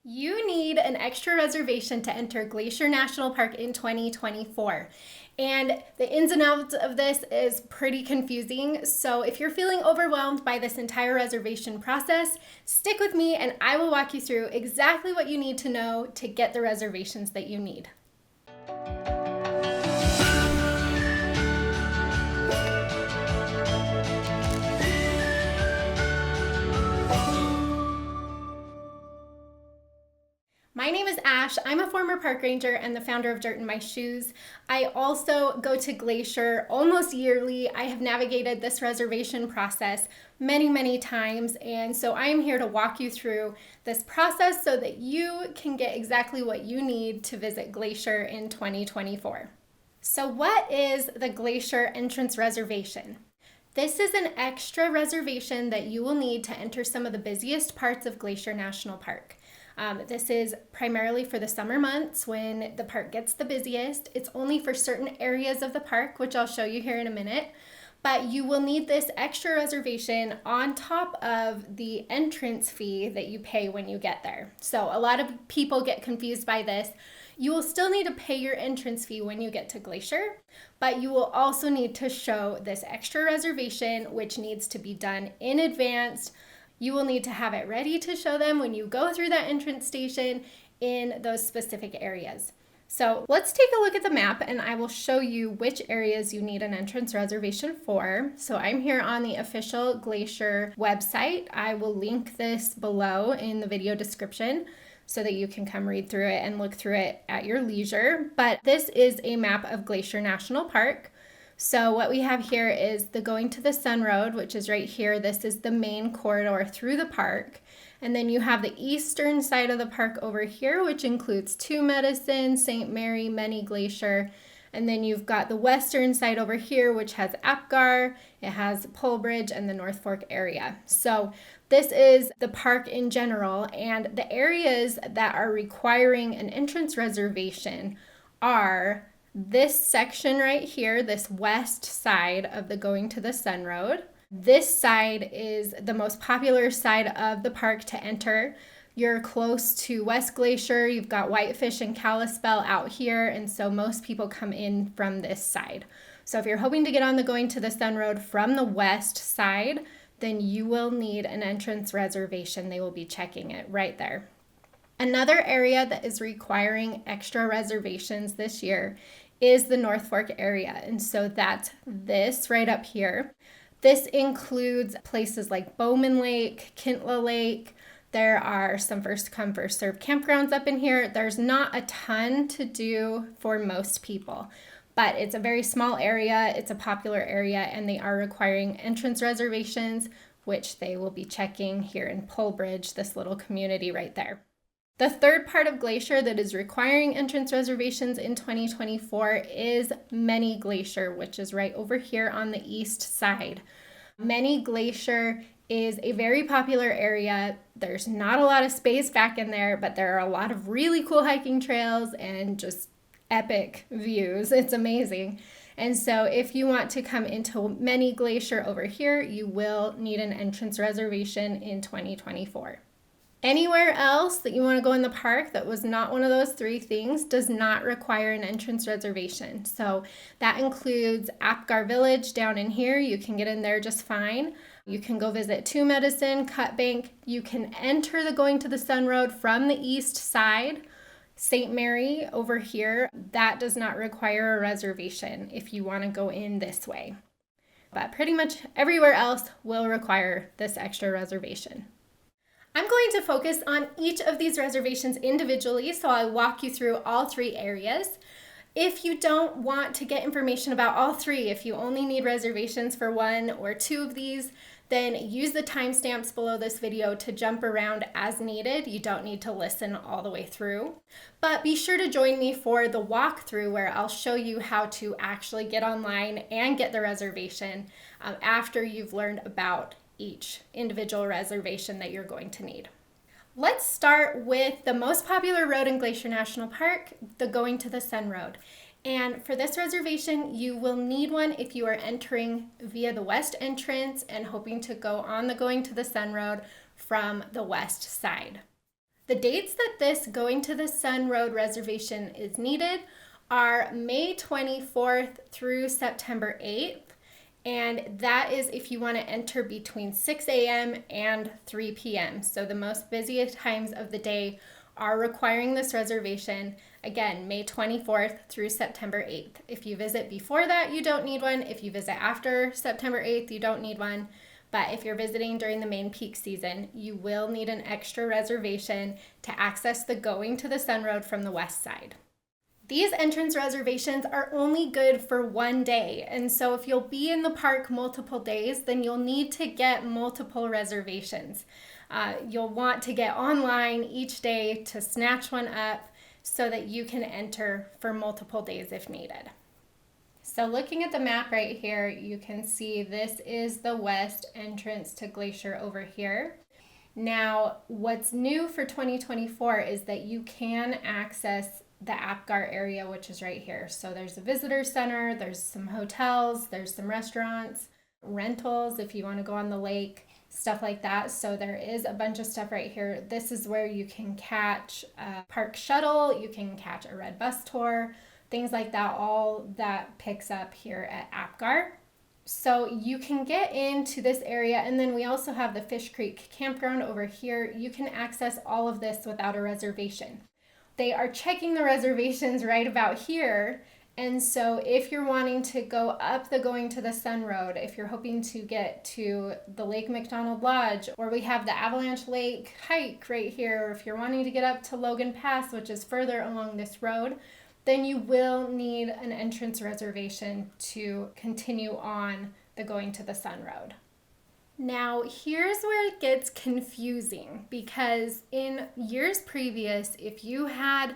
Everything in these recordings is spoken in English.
You need an extra reservation to enter Glacier National Park in 2024. And the ins and outs of this is pretty confusing. So if you're feeling overwhelmed by this entire reservation process, stick with me and I will walk you through exactly what you need to know to get the reservations that you need. My name is Ash. I'm a former park ranger and the founder of Dirt in My Shoes. I also go to Glacier almost yearly. I have navigated this reservation process many times, and so I'm here to walk you through this process so that you can get exactly what you need to visit Glacier in 2024. So what is the Glacier entrance reservation? This is an extra reservation that you will need to enter some of the busiest parts of Glacier National Park. This is primarily for the summer months when the park gets the busiest. It's only for certain areas of the park, which I'll show you here in a minute. But you will need this extra reservation on top of the entrance fee that you pay when you get there. So a lot of people get confused by this. You will still need to pay your entrance fee when you get to Glacier, but you will also need to show this extra reservation, which needs to be done in advance. You will need to have it ready to show them when you go through that entrance station in those specific areas. So let's take a look at the map and I will show you which areas you need an entrance reservation for. So I'm here on the official Glacier website. I will link this below in the video description so that you can come read through it and look through it at your leisure. But this is a map of Glacier National Park. So what we have here is the Going to the Sun Road, which is right here. This is the main corridor through the park. And then you have the eastern side of the park over here, which includes Two Medicine, St. Mary, Many Glacier. And then you've got the western side over here, which has Apgar, it has Polebridge, and the North Fork area. So this is the park in general, and the areas that are requiring an entrance reservation are this section right here, this west side of the Going to the Sun Road. This side is the most popular side of the park to enter. You're close to West Glacier, you've got Whitefish and Kalispell out here, and so most people come in from this side. So if you're hoping to get on the Going to the Sun Road from the west side, then you will need an entrance reservation. They will be checking it right there. Another area that is requiring extra reservations this year is the North Fork area. And so that's this right up here. This includes places like Bowman Lake, Kintla Lake. There are some first come, first served campgrounds up in here. There's not a ton to do for most people, but it's a very small area. It's a popular area, and they are requiring entrance reservations, which they will be checking here in Polebridge, this little community right there. The third part of Glacier that is requiring entrance reservations in 2024 is Many Glacier, which is right over here on the east side. Many Glacier is a very popular area. There's not a lot of space back in there, but there are a lot of really cool hiking trails and just epic views. It's amazing. And so if you want to come into Many Glacier over here, you will need an entrance reservation in 2024. Anywhere else that you want to go in the park that was not one of those three things does not require an entrance reservation. So that includes Apgar Village down in here. You can get in there just fine. You can go visit Two Medicine, Cut Bank. You can enter the Going to the Sun Road from the east side. St. Mary over here, that does not require a reservation if you want to go in this way. But pretty much everywhere else will require this extra reservation. I'm going to focus on each of these reservations individually, so I'll walk you through all three areas. If you don't want to get information about all three, if you only need reservations for one or two of these, then use the timestamps below this video to jump around as needed. You don't need to listen all the way through. But be sure to join me for the walkthrough where I'll show you how to actually get online and get the reservation after you've learned about each individual reservation that you're going to need. Let's start with the most popular road in Glacier National Park, the Going to the Sun Road. And for this reservation, you will need one if you are entering via the west entrance and hoping to go on the Going to the Sun Road from the west side. The dates that this Going to the Sun Road reservation is needed are May 24th through September 8th. And that is if you want to enter between 6 a.m. and 3 p.m. So the most busiest times of the day are requiring this reservation. Again, May 24th through September 8th. If you visit before that, you don't need one. If you visit after September 8th, you don't need one. But if you're visiting during the main peak season, you will need an extra reservation to access the Going to the Sun Road from the west side. These entrance reservations are only good for one day, and so if you'll be in the park multiple days, then you'll need to get multiple reservations. You'll want to get online each day to snatch one up so that you can enter for multiple days if needed. So looking at the map right here, you can see this is the west entrance to Glacier over here. Now, what's new for 2024 is that you can access the Apgar area, which is right here. So there's a visitor center, there's some hotels, there's some restaurants, rentals if you want to go on the lake, stuff like that. So there is a bunch of stuff right here. This is where you can catch a park shuttle, you can catch a red bus tour, things like that, all that picks up here at Apgar. So you can get into this area, and then we also have the Fish Creek campground over here. You can access all of this without a reservation. They are checking the reservations right about here, and so if you're wanting to go up the Going to the Sun Road, if you're hoping to get to the Lake McDonald Lodge, or we have the Avalanche Lake hike right here, or if you're wanting to get up to Logan Pass, which is further along this road, then you will need an entrance reservation to continue on the Going to the Sun Road. Now, here's where it gets confusing, because in years previous, if you had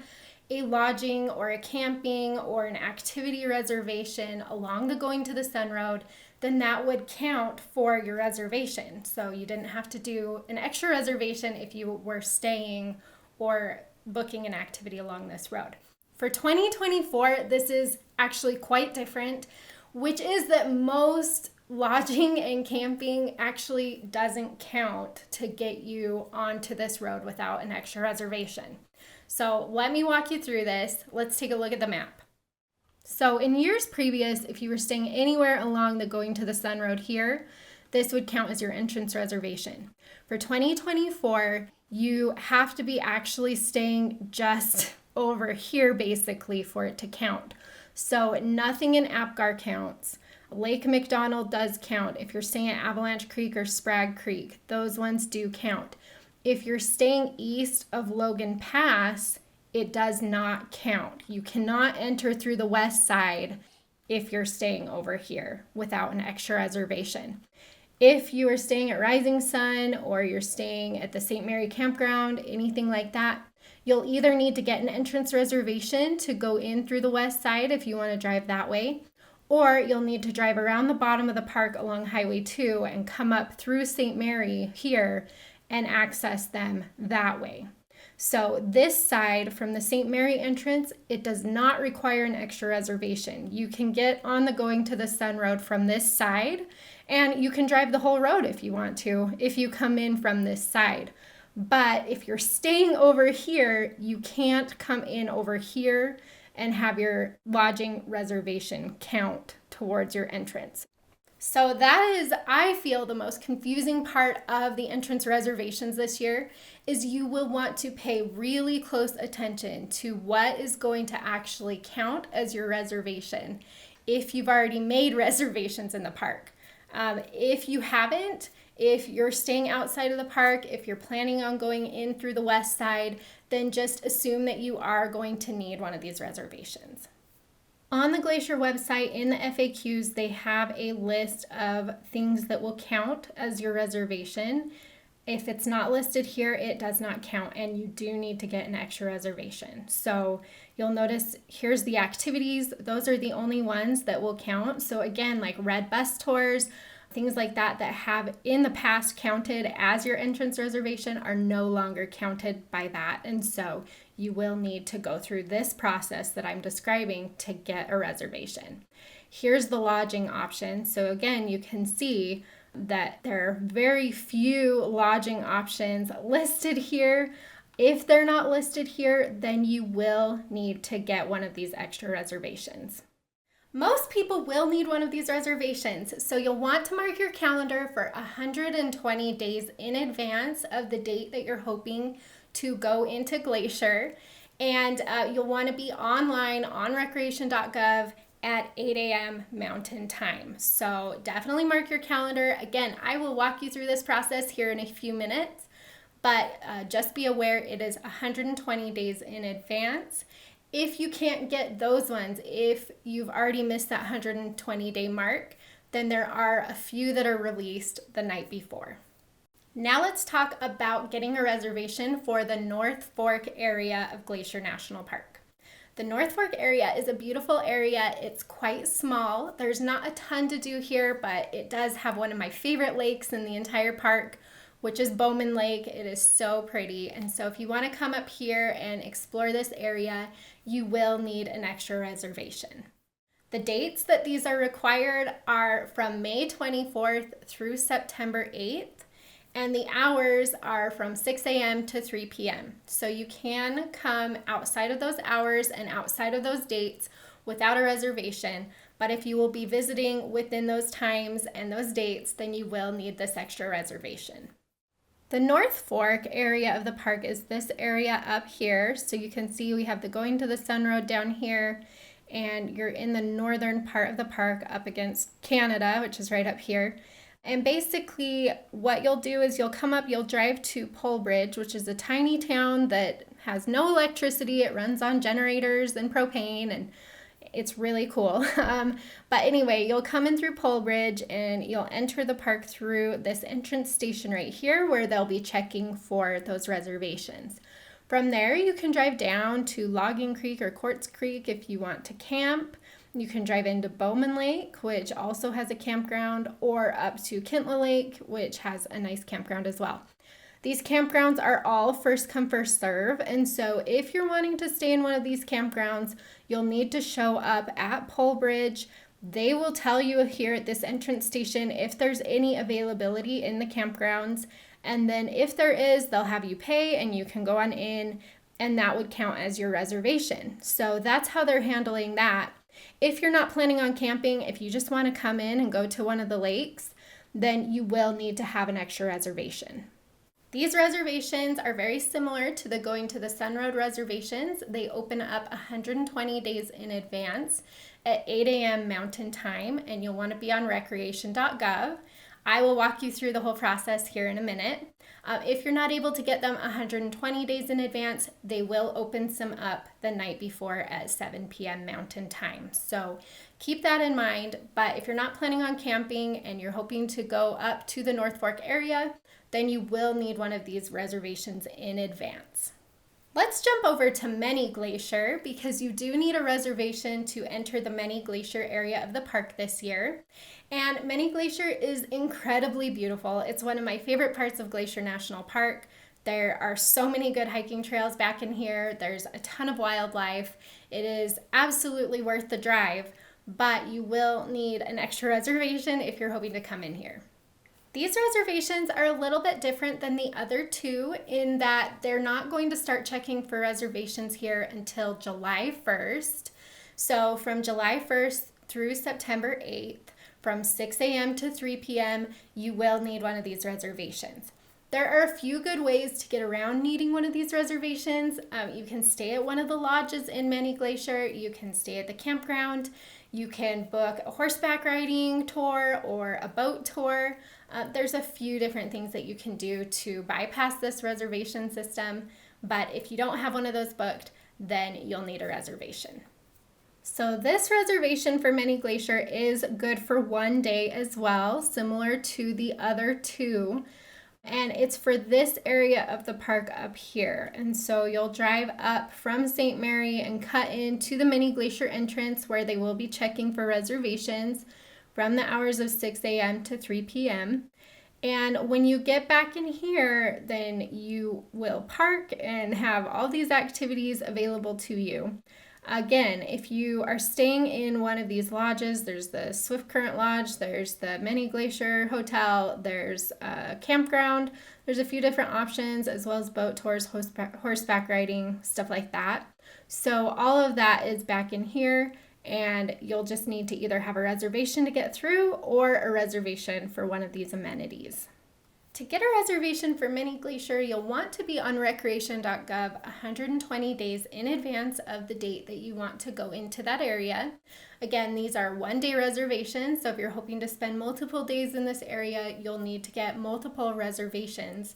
a lodging or a camping or an activity reservation along the Going to the Sun Road, then that would count for your reservation. So you didn't have to do an extra reservation if you were staying or booking an activity along this road. For 2024, this is actually quite different, which is that most lodging and camping actually doesn't count to get you onto this road without an extra reservation. So let me walk you through this. Let's take a look at the map. So in years previous, if you were staying anywhere along the Going to the Sun Road here, this would count as your entrance reservation. For 2024, you have to be actually staying just over here basically for it to count. So nothing in Apgar counts. Lake McDonald does count. If you're staying at Avalanche Creek or Sprague Creek, those ones do count. If you're staying east of Logan Pass, it does not count. You cannot enter through the west side if you're staying over here without an extra reservation. If you are staying at Rising Sun or you're staying at the St. Mary Campground, anything like that, you'll either need to get an entrance reservation to go in through the west side if you want to drive that way, or you'll need to drive around the bottom of the park along Highway 2 and come up through St. Mary here and access them that way. So this side from the St. Mary entrance, it does not require an extra reservation. You can get on the Going to the Sun Road from this side, and you can drive the whole road if you want to, if you come in from this side. But if you're staying over here, you can't come in over here and have your lodging reservation count towards your entrance. So that is, I feel, the most confusing part of the entrance reservations this year is you will want to pay really close attention to what is going to actually count as your reservation if you've already made reservations in the park. If you haven't, if you're staying outside of the park, if you're planning on going in through the west side, then just assume that you are going to need one of these reservations. On the Glacier website, in the FAQs, they have a list of things that will count as your reservation. If it's not listed here, it does not count, and you do need to get an extra reservation. So you'll notice here's the activities. Those are the only ones that will count. So again, like red bus tours, things like that that have in the past counted as your entrance reservation are no longer counted by that. And so you will need to go through this process that I'm describing to get a reservation. Here's the lodging option. So again, you can see that there are very few lodging options listed here. If they're not listed here, then you will need to get one of these extra reservations. Most people will need one of these reservations, so you'll want to mark your calendar for 120 days in advance of the date that you're hoping to go into Glacier. And you'll want to be online on Recreation.gov at 8 a.m. Mountain Time. So definitely mark your calendar. Again, I will walk you through this process here in a few minutes, but just be aware it is 120 days in advance. If you can't get those ones, if you've already missed that 120-day mark, then there are a few that are released the night before. Now let's talk about getting a reservation for the North Fork area of Glacier National Park. The North Fork area is a beautiful area. It's quite small. There's not a ton to do here, but it does have one of my favorite lakes in the entire park, which is Bowman Lake. It is so pretty. And so if you want to come up here and explore this area, you will need an extra reservation. The dates that these are required are from May 24th through September 8th, and the hours are from 6 a.m. to 3 p.m. So you can come outside of those hours and outside of those dates without a reservation, but if you will be visiting within those times and those dates, then you will need this extra reservation. The North Fork area of the park is this area up here. So you can see we have the Going to the Sun Road down here, and you're in the northern part of the park up against Canada, which is right up here. And basically what you'll do is you'll come up, you'll drive to Polebridge, which is a tiny town that has no electricity. It runs on generators and propane, and it's really cool. But anyway, you'll come in through Polebridge and you'll enter the park through this entrance station right here where they'll be checking for those reservations. From there, you can drive down to Logging Creek or Quartz Creek if you want to camp. You can drive into Bowman Lake, which also has a campground, or up to Kintla Lake, which has a nice campground as well. These campgrounds are all first come, first serve, and so if you're wanting to stay in one of these campgrounds, you'll need to show up at Polebridge. They will tell you here at this entrance station if there's any availability in the campgrounds, and then if there is, they'll have you pay and you can go on in, and that would count as your reservation. So that's how they're handling that. If you're not planning on camping, if you just want to come in and go to one of the lakes, then you will need to have an extra reservation. These reservations are very similar to the Going to the Sun Road reservations. They open up 120 days in advance at 8 a.m. Mountain Time, and you'll want to be on Recreation.gov. I will walk you through the whole process here in a minute. If you're not able to get them 120 days in advance, they will open some up the night before at 7 p.m. Mountain Time. So keep that in mind. But if you're not planning on camping and you're hoping to go up to the North Fork area, then you will need one of these reservations in advance. Let's jump over to Many Glacier because you do need a reservation to enter the Many Glacier area of the park this year. And Many Glacier is incredibly beautiful. It's one of my favorite parts of Glacier National Park. There are so many good hiking trails back in here. There's a ton of wildlife. It is absolutely worth the drive, but you will need an extra reservation if you're hoping to come in here. These reservations are a little bit different than the other two in that they're not going to start checking for reservations here until July 1st. So from July 1st through September 8th, from 6 a.m. to 3 p.m., you will need one of these reservations. There are a few good ways to get around needing one of these reservations. You can stay at one of the lodges in Many Glacier. You can stay at the campground. You can book a horseback riding tour or a boat tour. There's a few different things that you can do to bypass this reservation system, but if you don't have one of those booked, then you'll need a reservation. So this reservation for Many Glacier is good for one day as well, similar to the other two. And it's for this area of the park up here. And so you'll drive up from St. Mary and cut into the Many Glacier entrance where they will be checking for reservations from the hours of 6 a.m. to 3 p.m. And when you get back in here, then you will park and have all these activities available to you. Again, if you are staying in one of these lodges, there's the Swift Current Lodge, there's the Mini Glacier Hotel, there's a campground, there's a few different options, as well as boat tours, horseback riding, stuff like that. So all of that is back in here, and you'll just need to either have a reservation to get through or a reservation for one of these amenities. To get a reservation for Mini Glacier, you'll want to be on Recreation.gov 120 days in advance of the date that you want to go into that area. Again, these are one-day reservations, so if you're hoping to spend multiple days in this area, you'll need to get multiple reservations.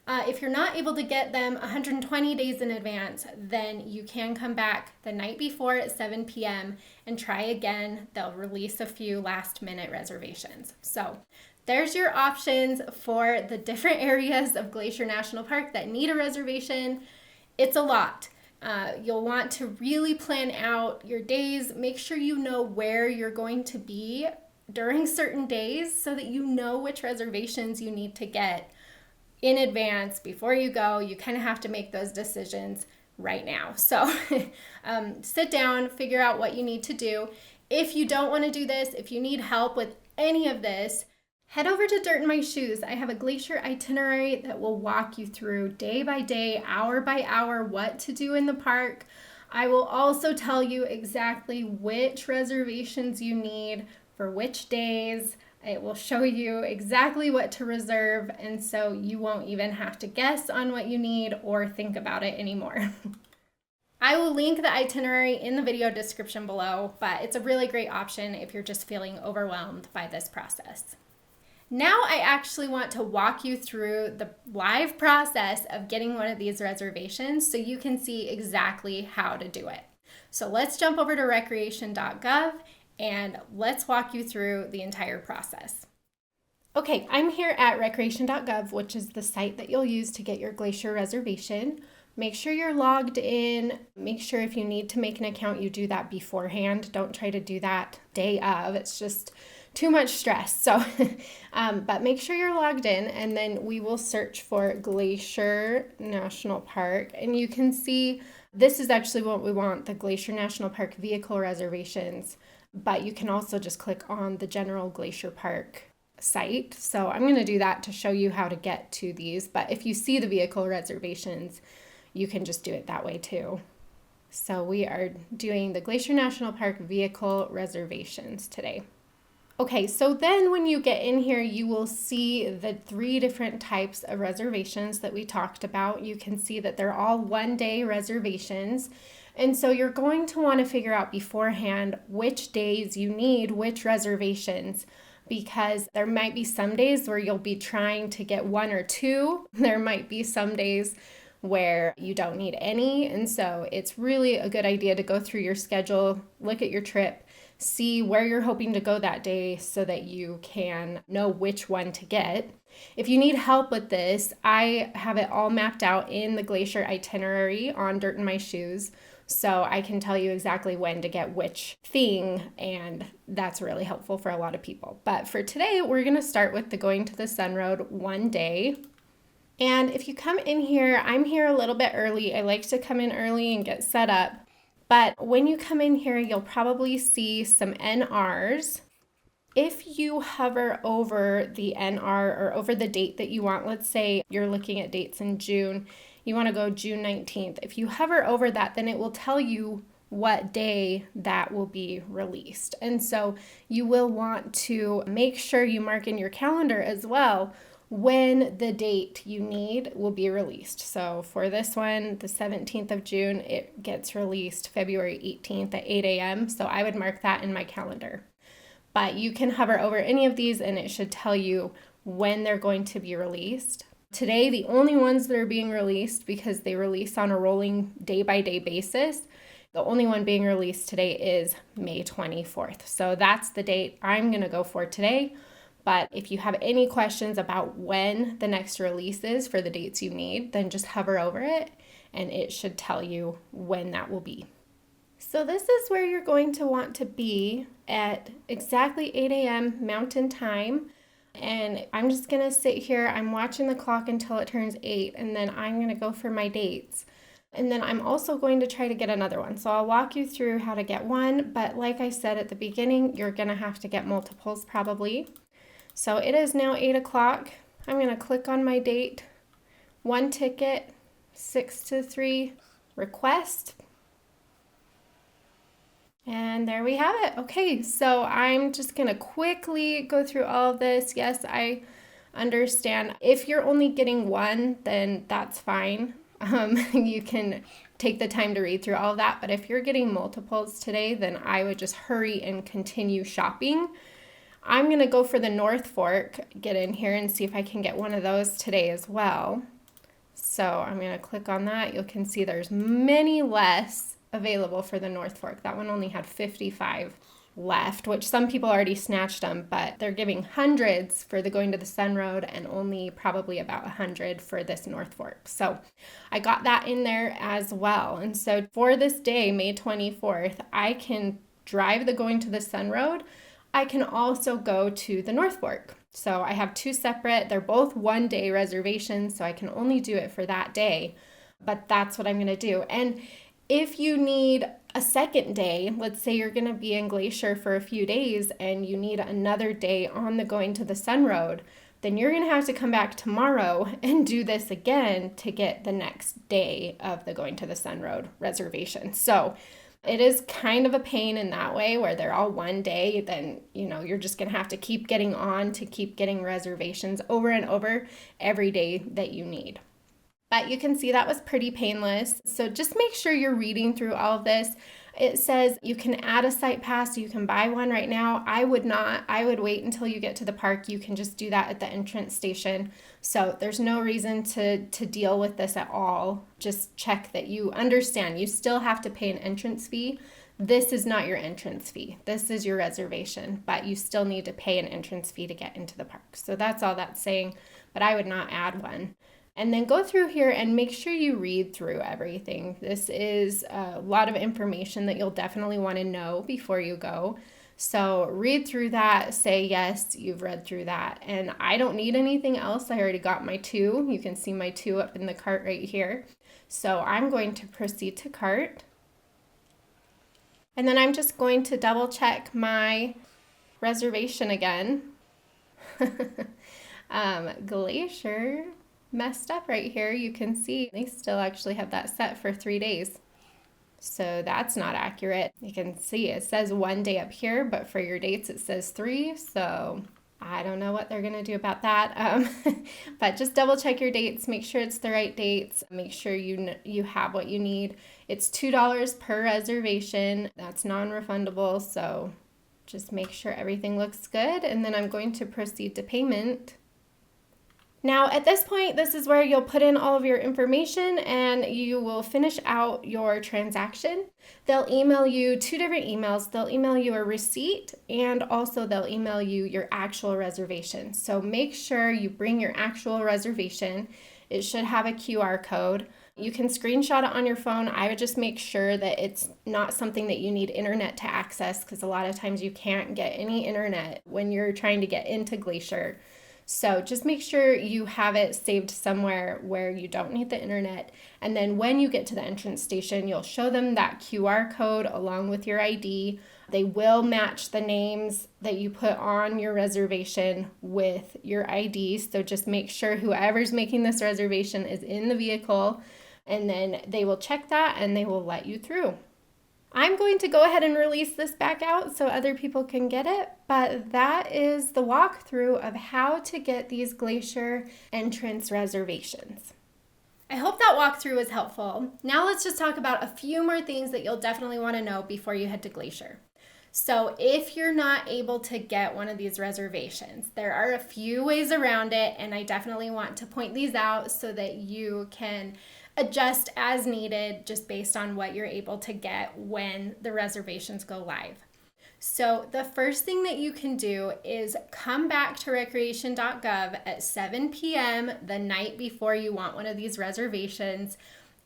If you're not able to get them 120 days in advance, then you can come back the night before at 7 p.m. and try again. They'll release a few last-minute reservations. So there's your options for the different areas of Glacier National Park that need a reservation. It's a lot. You'll want to really plan out your days. Make sure you know where you're going to be during certain days so that you know which reservations you need to get in advance before you go. You kind of have to make those decisions right now. So sit down, figure out what you need to do. If you don't want to do this, if you need help with any of this, head over to Dirt in My Shoes. I have a Glacier itinerary that will walk you through day by day, hour by hour, what to do in the park. I will also tell you exactly which reservations you need for which days. It will show you exactly what to reserve, and so you won't even have to guess on what you need or think about it anymore. I will link the itinerary in the video description below, but it's a really great option if you're just feeling overwhelmed by this process. Now I actually want to walk you through the live process of getting one of these reservations so you can see exactly how to do it. So let's jump over to Recreation.gov and let's walk you through the entire process. Okay, I'm here at Recreation.gov, which is the site that you'll use to get your Glacier reservation. Make sure you're logged in. Make sure if you need to make an account, you do that beforehand. Don't try to do that day of. It's just too much stress. So, but make sure you're logged in, and then we will search for Glacier National Park. And you can see this is actually what we want, the Glacier National Park vehicle reservations. But you can also just click on the general Glacier Park site. So I'm going to do that to show you how to get to these. But if you see the vehicle reservations, you can just do it that way too. So we are doing the Glacier National Park vehicle reservations today. Okay, so then when you get in here, you will see the 3 different types of reservations that we talked about. You can see that they're all one-day reservations. And so you're going to want to figure out beforehand which days you need which reservations, because there might be some days where you'll be trying to get 1 or 2. There might be some days where you don't need any. And so it's really a good idea to go through your schedule, look at your trip, see where you're hoping to go that day so that you can know which one to get. If you need help with this, I have it all mapped out in the Glacier itinerary on Dirt in My Shoes. So I can tell you exactly when to get which thing, and that's really helpful for a lot of people. But for today, we're going to start with the Going to the Sun Road one day. And if you come in here, I'm here a little bit early. I like to come in early and get set up. But when you come in here, you'll probably see some NRs. If you hover over the NR or over the date that you want, let's say you're looking at dates in June, you want to go June 19th. If you hover over that, then it will tell you what day that will be released. And so you will want to make sure you mark in your calendar as well when the date you need will be released. So for this one, the 17th of June, it gets released February 18th at 8 a.m. So I would mark that in my calendar. But you can hover over any of these and it should tell you when they're going to be released. Today, the only ones that are being released, because they release on a rolling day-by-day basis, the only one being released today is May 24th. So that's the date I'm going to go for today. But if you have any questions about when the next release is for the dates you need, then just hover over it and it should tell you when that will be. So this is where you're going to want to be at exactly 8 a.m. Mountain Time. And I'm just going to sit here. I'm watching the clock until it turns 8, and then I'm going to go for my dates. And then I'm also going to try to get another one. So I'll walk you through how to get one, but like I said at the beginning, you're gonna have to get multiples probably. So it is now 8 o'clock. I'm gonna click on my date, one ticket, 6 to 3, request. And there we have it. Okay, so I'm just gonna quickly go through all of this. Yes, I understand. If you're only getting one, then that's fine. You can take the time to read through all of that. But if you're getting multiples today, then I would just hurry and continue shopping. I'm gonna go for the North Fork, get in here and see if I can get one of those today as well. So I'm gonna click on that. You can see there's many less available for the North Fork. That one only had 55 left, which some people already snatched them, but they're giving hundreds for the Going to the Sun Road and only probably about 100 for this North Fork. So I got that in there as well. And so for this day, May 24th, I can drive the Going to the Sun Road. I can also go to the North Fork. So I have two separate, they're both 1-day reservations, so I can only do it for that day, but that's what I'm gonna do. And if you need a second day, let's say you're gonna be in Glacier for a few days and you need another day on the Going to the Sun Road, then you're gonna have to come back tomorrow and do this again to get the next day of the Going to the Sun Road reservation. So it is kind of a pain in that way where they're all 1 day, then, you're just going to have to keep getting on to keep getting reservations over and over every day that you need. But you can see that was pretty painless. So just make sure you're reading through all of this. It says you can add a site pass, you can buy one right now. I would not. I would wait until you get to the park. You can just do that at the entrance station. So there's no reason to deal with this at all. Just check that you understand. You still have to pay an entrance fee. This is not your entrance fee. This is your reservation, but you still need to pay an entrance fee to get into the park. So that's all that's saying, but I would not add one. And then go through here and make sure you read through everything. This is a lot of information that you'll definitely want to know before you go. So read through that, say yes, you've read through that. And I don't need anything else. I already got my 2. You can see my 2 up in the cart right here. So I'm going to proceed to cart. And then I'm just going to double check my reservation again. Glacier messed up right here. You can see they still actually have that set for 3 days. So that's not accurate. You can see it says 1 day up here, but for your dates it says 3. So I don't know what they're going to do about that. But just double check your dates. Make sure it's the right dates. Make sure you have what you need. It's $2 per reservation. That's non-refundable. So just make sure everything looks good. And then I'm going to proceed to payment. Now, at this point, this is where you'll put in all of your information and you will finish out your transaction. They'll email you 2 different emails. They'll email you a receipt and also they'll email you your actual reservation. So make sure you bring your actual reservation. It should have a QR code. You can screenshot it on your phone. I would just make sure that it's not something that you need internet to access because a lot of times you can't get any internet when you're trying to get into Glacier. So just make sure you have it saved somewhere where you don't need the internet. And then when you get to the entrance station, you'll show them that QR code along with your ID. They will match the names that you put on your reservation with your ID. So just make sure whoever's making this reservation is in the vehicle, and then they will check that and they will let you through. I'm going to go ahead and release this back out so other people can get it, but that is the walkthrough of how to get these Glacier entrance reservations. I hope that walkthrough was helpful. Now let's just talk about a few more things that you'll definitely want to know before you head to Glacier. So if you're not able to get one of these reservations, there are a few ways around it, and I definitely want to point these out so that you can adjust as needed just based on what you're able to get when the reservations go live. So the first thing that you can do is come back to Recreation.gov at 7 p.m. the night before you want one of these reservations,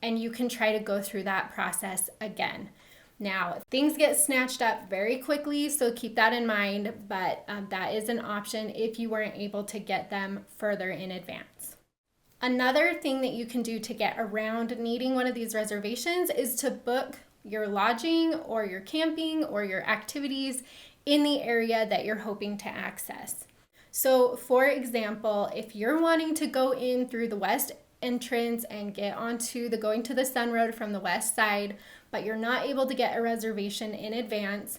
and you can try to go through that process again. Now, things get snatched up very quickly, so keep that in mind, but that is an option if you weren't able to get them further in advance. Another thing that you can do to get around needing one of these reservations is to book your lodging or your camping or your activities in the area that you're hoping to access. So, for example, if you're wanting to go in through the west entrance and get onto the Going to the Sun Road from the west side, but you're not able to get a reservation in advance,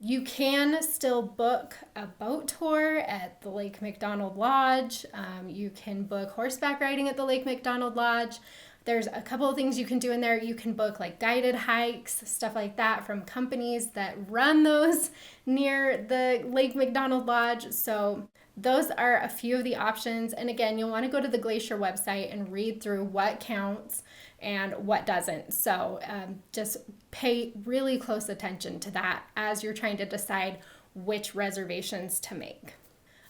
you can still book a boat tour at the Lake McDonald Lodge. You can book horseback riding at the Lake McDonald Lodge. There's a couple of things you can do in there. You can book like guided hikes, stuff like that from companies that run those near the Lake McDonald Lodge. So those are a few of the options. And again, you'll want to go to the Glacier website and read through what counts and what doesn't. So just pay really close attention to that as you're trying to decide which reservations to make.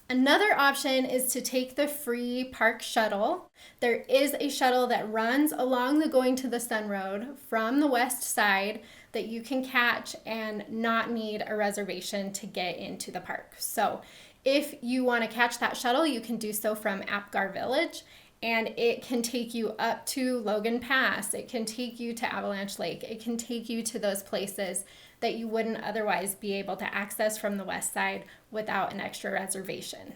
Another option is to take the free park shuttle. There is a shuttle that runs along the Going to the Sun Road from the west side that you can catch and not need a reservation to get into the park. So if you want to catch that shuttle, you can do so from Apgar Village, and it can take you up to Logan Pass. It can take you to Avalanche Lake. It can take you to those places that you wouldn't otherwise be able to access from the west side without an extra reservation.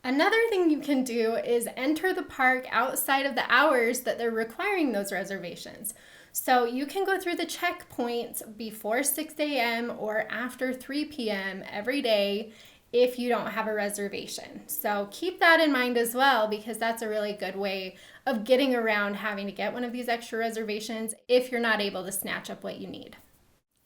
Another thing you can do is enter the park outside of the hours that they're requiring those reservations. So you can go through the checkpoints before 6 a.m. or after 3 p.m. every day if you don't have a reservation. So keep that in mind as well, because that's a really good way of getting around having to get one of these extra reservations if you're not able to snatch up what you need.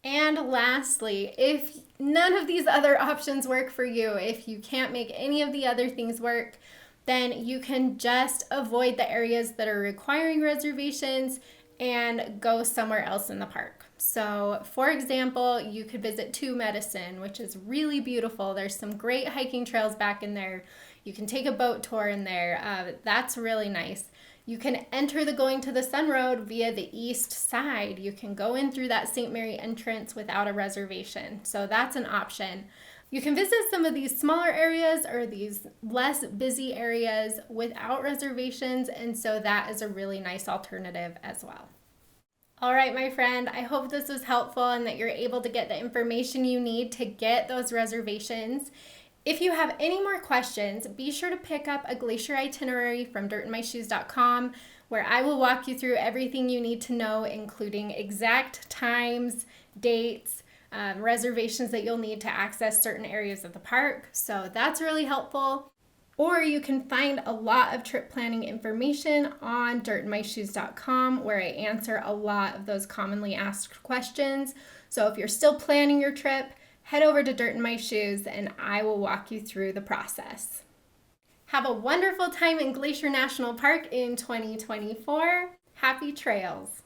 And lastly, if none of these other options work for you, if you can't make any of the other things work, then you can just avoid the areas that are requiring reservations and go somewhere else in the park. So, for example, you could visit Two Medicine, which is really beautiful. There's some great hiking trails back in there. You can take a boat tour in there. That's really nice. You can enter the Going to the Sun Road via the east side. You can go in through that St. Mary entrance without a reservation. So that's an option. You can visit some of these smaller areas or these less busy areas without reservations, and so that is a really nice alternative as well. All right, my friend, I hope this was helpful and that you're able to get the information you need to get those reservations. If you have any more questions, be sure to pick up a Glacier itinerary from dirtandmyshoes.com, where I will walk you through everything you need to know, including exact times, dates, reservations that you'll need to access certain areas of the park. So that's really helpful. Or you can find a lot of trip planning information on dirtandmyshoes.com, where I answer a lot of those commonly asked questions. So if you're still planning your trip, head over to Dirt in My Shoes and I will walk you through the process. Have a wonderful time in Glacier National Park in 2024. Happy trails!